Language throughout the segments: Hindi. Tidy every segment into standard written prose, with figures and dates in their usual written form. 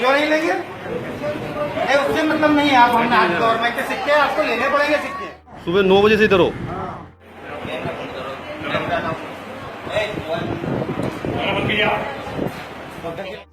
क्यों नहीं लेंगे? उससे मतलब नहीं है, आप हम गवर्नमेंट के सिक्के आपको लेने पड़ेंगे सिक्के। सुबह 9 बजे से इधर हो।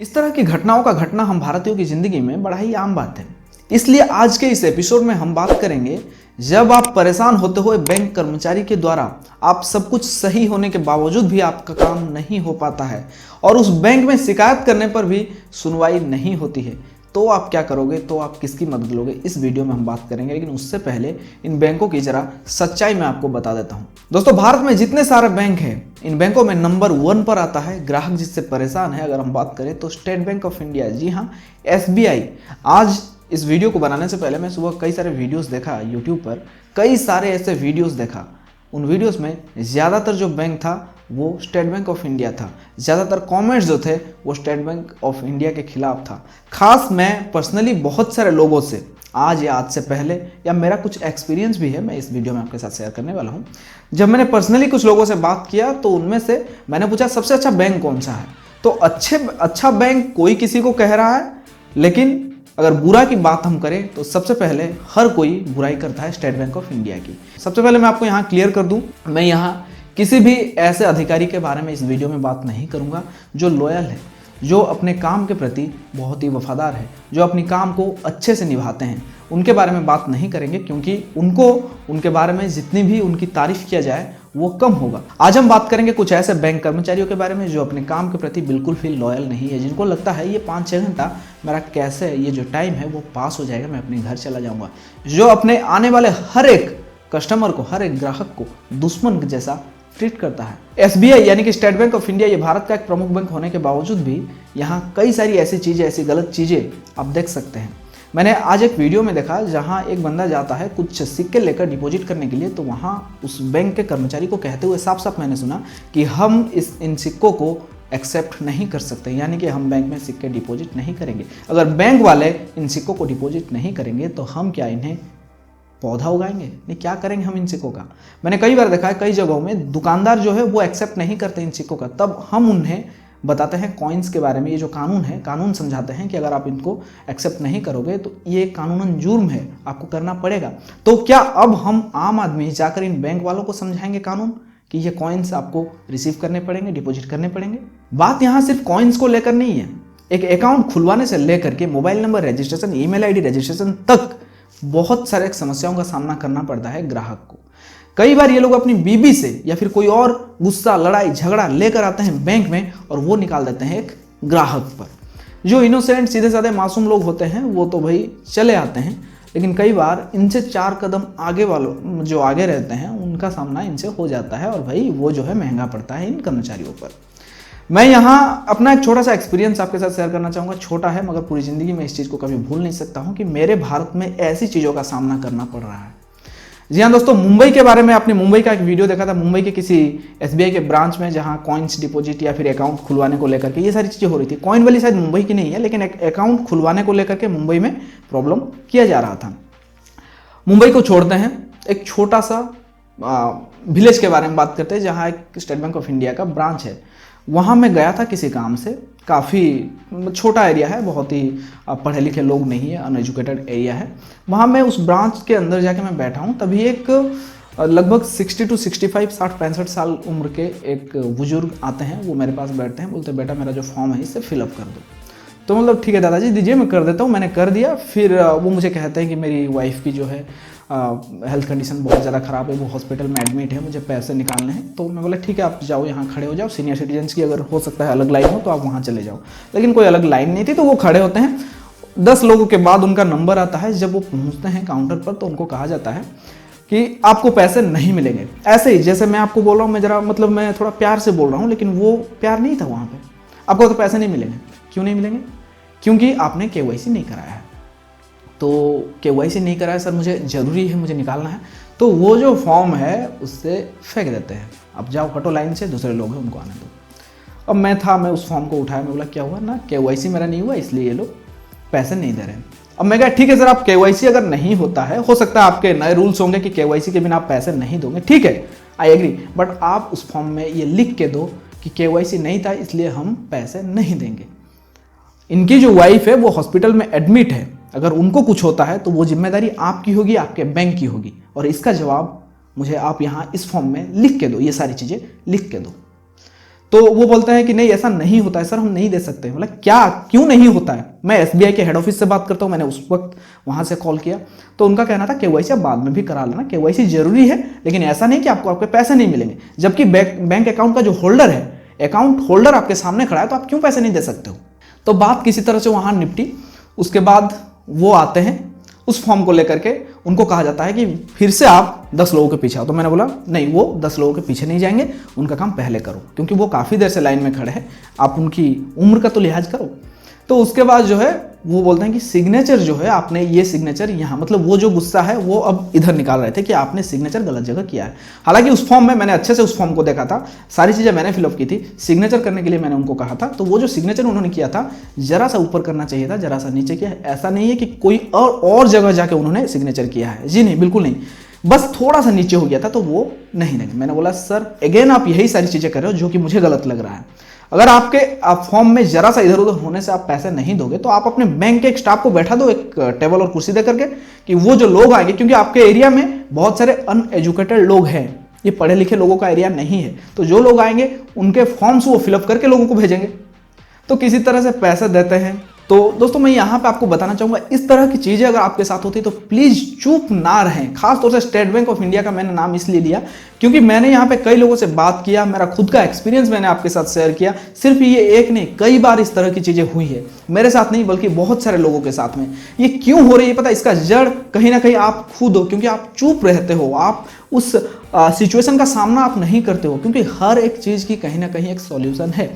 इस तरह की घटनाओं का घटना हम भारतीयों की जिंदगी में बड़ा ही आम बात है। इसलिए आज के इस एपिसोड में हम बात करेंगे, जब आप परेशान होते हुए बैंक कर्मचारी के द्वारा आप सब कुछ सही होने के बावजूद भी आपका काम नहीं हो पाता है और उस बैंक में शिकायत करने पर भी सुनवाई नहीं होती है, तो आप क्या करोगे, तो आप किसकी मदद लोगे, इस वीडियो में हम बात करेंगे। लेकिन उससे पहले इन बैंकों की जरा सच्चाई मैं आपको बता देता हूं। दोस्तों, भारत में जितने सारे बैंक हैं, इन बैंकों में नंबर 1 पर आता है ग्राहक जिससे परेशान है। अगर हम बात करें तो स्टेट बैंक ऑफ इंडिया, जी हाँ, SBI। आज इस वीडियो को बनाने से पहले मैं सुबह कई सारे वीडियोस देखा यूट्यूब पर, कई सारे ऐसे वीडियोस देखा। उन वीडियोस में ज़्यादातर जो बैंक था वो स्टेट बैंक ऑफ इंडिया था। ज़्यादातर कमेंट्स जो थे वो स्टेट बैंक ऑफ इंडिया के खिलाफ था। खास मैं पर्सनली बहुत सारे लोगों से आज या आज से पहले, या मेरा कुछ एक्सपीरियंस भी है, मैं इस वीडियो में आपके साथ शेयर करने वाला हूँ। जब मैंने पर्सनली कुछ लोगों से बात किया तो उनमें से मैंने पूछा सबसे अच्छा बैंक कौन सा है, तो अच्छा बैंक कोई किसी को कह रहा है, लेकिन अगर बुरा की बात हम करें तो सबसे पहले हर कोई बुराई करता है स्टेट बैंक ऑफ इंडिया की। सबसे पहले मैं आपको यहाँ क्लियर कर दूं, मैं यहाँ किसी भी ऐसे अधिकारी के बारे में इस वीडियो में बात नहीं करूँगा जो लॉयल है, जो अपने काम के प्रति बहुत ही वफादार है, जो अपनी काम को अच्छे से निभाते हैं। उनके बारे में बात नहीं करेंगे, क्योंकि उनके बारे में जितनी भी उनकी तारीफ किया जाए वो कम होगा। आज हम बात करेंगे कुछ ऐसे बैंक कर्मचारियों के बारे में जो अपने काम के प्रति बिल्कुल भी लॉयल नहीं है, जिनको लगता है ये 5-6 घंटा मेरा कैसे ये जो टाइम है वो पास हो जाएगा, मैं अपने घर चला जाऊंगा। जो अपने आने वाले हर एक कस्टमर को, हर एक ग्राहक को दुश्मन जैसा ट्रीट करता है। SBI यानी कि स्टेट बैंक ऑफ इंडिया, ये भारत का एक प्रमुख बैंक होने के बावजूद भी यहाँ कई सारी ऐसी चीज़ें, ऐसी गलत चीज़ें आप देख सकते हैं। मैंने आज एक वीडियो में देखा जहाँ एक बंदा जाता है कुछ सिक्के लेकर डिपॉजिट करने के लिए, तो वहाँ उस बैंक के कर्मचारी को कहते हुए साफ साफ मैंने सुना कि हम इन सिक्कों को एक्सेप्ट नहीं कर सकते, यानी कि हम बैंक में सिक्के डिपॉजिट नहीं करेंगे। अगर बैंक वाले इन सिक्कों को डिपॉजिट नहीं करेंगे तो हम क्या इन्हें पौधा उगाएंगे? नहीं, क्या करेंगे हम इन सिक्कों का? मैंने कई बार देखा है, कई जगहों में दुकानदार जो है वो एक्सेप्ट नहीं करते इन सिक्कों का, तब हम उन्हें बताते हैं कॉइन्स के बारे में, ये जो कानून है, कानून समझाते हैं कि अगर आप इनको एक्सेप्ट नहीं करोगे तो ये कानूनन जुर्म है, आपको करना पड़ेगा। तो क्या अब हम आम आदमी जाकर इन बैंक वालों को समझाएंगे कानून कि ये कॉइन्स आपको रिसीव करने पड़ेंगे, डिपॉजिट करने पड़ेंगे? बात यहाँ सिर्फ कॉइन्स को लेकर नहीं है। एक अकाउंट खुलवाने से लेकर के mobile number registration, email ID registration तक बहुत सारे समस्याओं का सामना करना पड़ता है ग्राहक को। कई बार ये लोग अपनी बीवी से या फिर कोई और गुस्सा, लड़ाई झगड़ा लेकर आते हैं बैंक में और वो निकाल देते हैं एक ग्राहक पर। जो इनोसेंट, सीधे साधे मासूम लोग होते हैं वो तो भाई चले आते हैं, लेकिन कई बार इनसे 4 कदम आगे वालों जो आगे रहते हैं उनका सामना इनसे हो जाता है और भाई वो जो है महंगा पड़ता है इन कर्मचारियों पर। मैं यहाँ अपना एक छोटा सा एक्सपीरियंस आपके साथ शेयर करना चाहूँगा। छोटा है मगर पूरी ज़िंदगी में इस चीज़ को कभी भूल नहीं सकता हूँ कि मेरे भारत में ऐसी चीज़ों का सामना करना पड़ रहा है। जी हाँ दोस्तों, मुंबई के बारे में आपने मुंबई का एक वीडियो देखा था, मुंबई के किसी SBI के ब्रांच में जहाँ कॉइन्स डिपॉजिट या फिर अकाउंट खुलवाने को लेकर के ये सारी चीज़ें हो रही थी। कॉइन वाली शायद मुंबई की नहीं है, लेकिन एक अकाउंट खुलवाने को लेकर के मुंबई में प्रॉब्लम किया जा रहा था। मुंबई को छोड़ते हैं, एक छोटा सा विलेज के बारे में बात करते हैं जहाँ एक स्टेट बैंक ऑफ इंडिया का ब्रांच है। वहाँ मैं गया था किसी काम से, काफ़ी छोटा एरिया है, बहुत ही पढ़े लिखे लोग नहीं है, अनएजुकेटेड एरिया है। वहाँ मैं उस ब्रांच के अंदर जाके मैं बैठा हूँ, तभी एक लगभग 60 to 65, 60-65 साल उम्र के एक बुजुर्ग आते हैं। वो मेरे पास बैठते हैं, बोलते बेटा मेरा जो फॉर्म है इसे फिलअप कर दो। तो मतलब ठीक है दादाजी दीजिए, मैं कर देता हूँ। मैंने कर दिया। फिर वो मुझे कहते हैं कि मेरी वाइफ की जो है हेल्थ कंडीशन बहुत ज़्यादा ख़राब है, वो हॉस्पिटल में एडमिट है, मुझे पैसे निकालने हैं। तो मैं बोला ठीक है आप जाओ, यहाँ खड़े हो जाओ, सीनियर सिटीजन्स की अगर हो सकता है अलग लाइन हो तो आप वहाँ चले जाओ। लेकिन कोई अलग लाइन नहीं थी, तो वो खड़े होते हैं। 10 लोगों के बाद उनका नंबर आता है। जब वो पहुँचते हैं काउंटर पर तो उनको कहा जाता है कि आपको पैसे नहीं मिलेंगे। ऐसे ही जैसे मैं आपको बोल रहा हूँ, मैं ज़रा मतलब मैं थोड़ा प्यार से बोल रहा हूँ, लेकिन वो प्यार नहीं था वहाँ पर। आपको तो पैसे नहीं मिलेंगे। क्यों नहीं मिलेंगे? क्योंकि आपने KYC नहीं कराया है। तो KYC नहीं कराया सर, मुझे ज़रूरी है, मुझे निकालना है। तो वो जो फॉर्म है उससे फेंक देते हैं, अब जाओ हटो लाइन से, दूसरे लोग हैं उनको आने दो। अब मैं उस फॉर्म को उठाया, मैं बोला क्या हुआ ना, KYC मेरा नहीं हुआ इसलिए ये लोग पैसे नहीं दे रहे हैं। अब मैं कहा ठीक है सर, आप KYC अगर नहीं होता है, हो सकता है आपके नए रूल्स होंगे कि KYC के बिना आप पैसे नहीं दोगे, ठीक है, आई एग्री, बट आप उस फॉर्म में ये लिख के दो कि KYC नहीं था इसलिए हम पैसे नहीं देंगे। इनकी जो वाइफ है वो हॉस्पिटल में एडमिट है, अगर उनको कुछ होता है तो वो जिम्मेदारी आपकी होगी, आपके बैंक की होगी। और इसका जवाब मुझे आप यहाँ इस फॉर्म में लिख के दो, ये सारी चीज़ें लिख के दो। तो वो बोलता है कि नहीं ऐसा नहीं होता है सर, हम नहीं दे सकते। मतलब क्या, क्यों नहीं होता है? मैं एसबीआई के हेड ऑफिस से बात करता हूँ, मैंने उस वक्त वहाँ से कॉल किया तो उनका कहना था केवाईसी आप बाद में भी करा लेना, केवाईसी जरूरी है, लेकिन ऐसा नहीं कि आपको आपके पैसे नहीं मिलेंगे। जबकि बैंक अकाउंट का जो होल्डर है, अकाउंट होल्डर आपके सामने खड़ा है, तो आप क्यों पैसे नहीं दे सकते हो? तो बात किसी तरह से वहाँ निपटी। उसके बाद वो आते हैं उस फॉर्म को लेकर के, उनको कहा जाता है कि फिर से आप 10 लोगों के पीछे आओ। तो मैंने बोला नहीं, वो 10 लोगों के पीछे नहीं जाएंगे, उनका काम पहले करो, क्योंकि वो काफ़ी देर से लाइन में खड़े हैं, आप उनकी उम्र का तो लिहाज करो। तो उसके बाद जो है वो बोलते हैं कि सिग्नेचर जो है आपने ये सिग्नेचर यहाँ, मतलब वो जो गुस्सा है वो अब इधर निकाल रहे थे कि आपने सिग्नेचर गलत जगह किया है। हालांकि उस फॉर्म में मैंने अच्छे से उस फॉर्म को देखा था, सारी चीज़ें मैंने फिलअप की थी। सिग्नेचर करने के लिए मैंने उनको कहा था, तो वो जो सिग्नेचर उन्होंने किया था जरा सा ऊपर करना चाहिए था, जरा सा नीचे किया। ऐसा नहीं है कि कोई और जगह जाके उन्होंने सिग्नेचर किया है, जी नहीं, बिल्कुल नहीं, बस थोड़ा सा नीचे हो गया था, तो वो नहीं लगे। मैंने बोला सर अगेन आप यही सारी चीज़ें कर रहे हो जो कि मुझे गलत लग रहा है। अगर आपके फॉर्म में जरा सा इधर उधर होने से आप पैसे नहीं दोगे तो आप अपने बैंक के एक स्टाफ को बैठा दो, एक टेबल और कुर्सी दे करके, कि वो जो लोग आएंगे, क्योंकि आपके एरिया में बहुत सारे अनएजुकेटेड लोग हैं, ये पढ़े लिखे लोगों का एरिया नहीं है, तो जो लोग आएंगे उनके फॉर्म्स वो फिलअप करके लोगों को भेजेंगे, तो किसी तरह से पैसे देते हैं। तो दोस्तों मैं यहाँ पे आपको बताना चाहूँगा, इस तरह की चीज़ें अगर आपके साथ होती है तो प्लीज़ चुप ना रहें। खास तौर से स्टेट बैंक ऑफ इंडिया का मैंने नाम इसलिए लिया क्योंकि मैंने यहाँ पे कई लोगों से बात किया, मेरा खुद का एक्सपीरियंस मैंने आपके साथ शेयर किया। सिर्फ ये एक नहीं, कई बार इस तरह की चीज़ें हुई है, मेरे साथ नहीं बल्कि बहुत सारे लोगों के साथ में। ये क्यों हो रही है पता है? इसका जड़ कहीं ना कहीं आप खुद हो, क्योंकि आप चुप रहते हो, आप उस सिचुएशन का सामना आप नहीं करते हो, क्योंकि हर एक चीज़ की कहीं ना कहीं एक सॉल्यूशन है।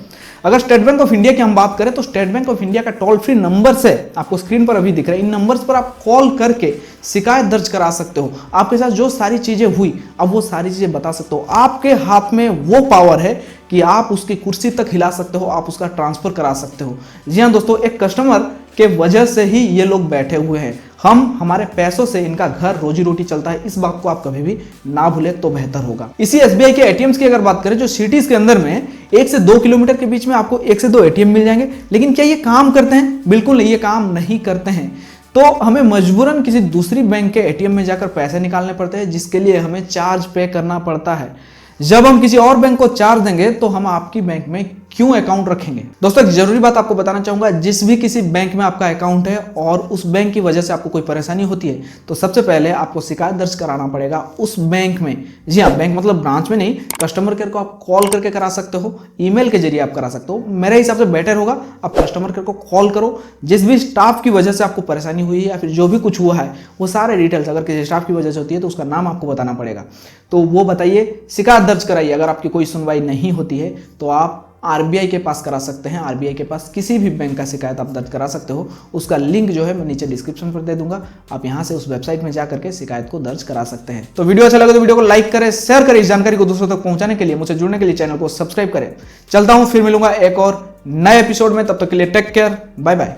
अगर स्टेट बैंक ऑफ इंडिया की हम बात करें तो स्टेट बैंक ऑफ इंडिया का टोल फ्री नंबर से, आपको स्क्रीन पर अभी दिख रहा है, इन नंबर्स पर आप कॉल करके शिकायत दर्ज करा सकते हो। आपके साथ जो सारी चीज़ें हुई अब वो सारी चीज़ें बता सकते हो। आपके हाथ में वो पावर है कि आप उसकी कुर्सी तक हिला सकते हो, आप उसका ट्रांसफर करा सकते हो। जी हाँ दोस्तों, एक कस्टमर के वजह से ही ये लोग बैठे हुए हैं। हमारे पैसों से इनका घर रोजी रोटी चलता है, इस बात को आप कभी भी ना भूले तो बेहतर होगा। इसी एसबीआई के एटीएम्स की अगर बात करें, जो सिटीज के अंदर में 1 से 2 किलोमीटर के बीच में आपको 1 से 2 एटीएम मिल जाएंगे। लेकिन क्या ये काम करते हैं? बिल्कुल नहीं, ये काम नहीं करते हैं। तो हमें मजबूरन किसी दूसरी बैंक के एटीएम में जाकर पैसे निकालने पड़ते हैं, जिसके लिए हमें चार्ज पे करना पड़ता है। जब हम किसी और बैंक को चार्ज देंगे तो हम आपकी बैंक में क्यों अकाउंट रखेंगे? दोस्तों एक जरूरी बात आपको बताना चाहूंगा, जिस भी किसी बैंक में आपका अकाउंट है और उस बैंक की वजह से आपको कोई परेशानी होती है तो सबसे पहले आपको शिकायत दर्ज कराना पड़ेगा उस बैंक में। जी हाँ, बैंक मतलब ब्रांच में नहीं, कस्टमर केयर को आप कॉल करके करा सकते हो, ईमेल के जरिए आप करा सकते हो। मेरे हिसाब से बेटर होगा आप कस्टमर केयर को कॉल करो। जिस भी स्टाफ की वजह से आपको परेशानी हुई है या फिर जो भी कुछ हुआ है वो सारे डिटेल्स, अगर किसी स्टाफ की वजह से होती है तो उसका नाम आपको बताना पड़ेगा, तो वो बताइए, शिकायत दर्ज कराइए। अगर आपकी कोई सुनवाई नहीं होती है तो आप आरबीआई के पास करा सकते हैं। आरबीआई के पास किसी भी बैंक का शिकायत आप दर्ज करा सकते हो, उसका लिंक जो है मैं नीचे डिस्क्रिप्शन पर दे दूंगा, आप यहां से उस वेबसाइट में जा करके शिकायत को दर्ज करा सकते हैं। तो वीडियो अच्छा लगे तो वीडियो को लाइक करें, शेयर करें, इस जानकारी को दूसरों तक पहुंचाने के लिए, मुझसे जुड़ने के लिए चैनल को सब्सक्राइब करें। चलता हूं, फिर मिलूंगा एक और नए एपिसोड में, तब तक के लिए टेक केयर, बाय बाय।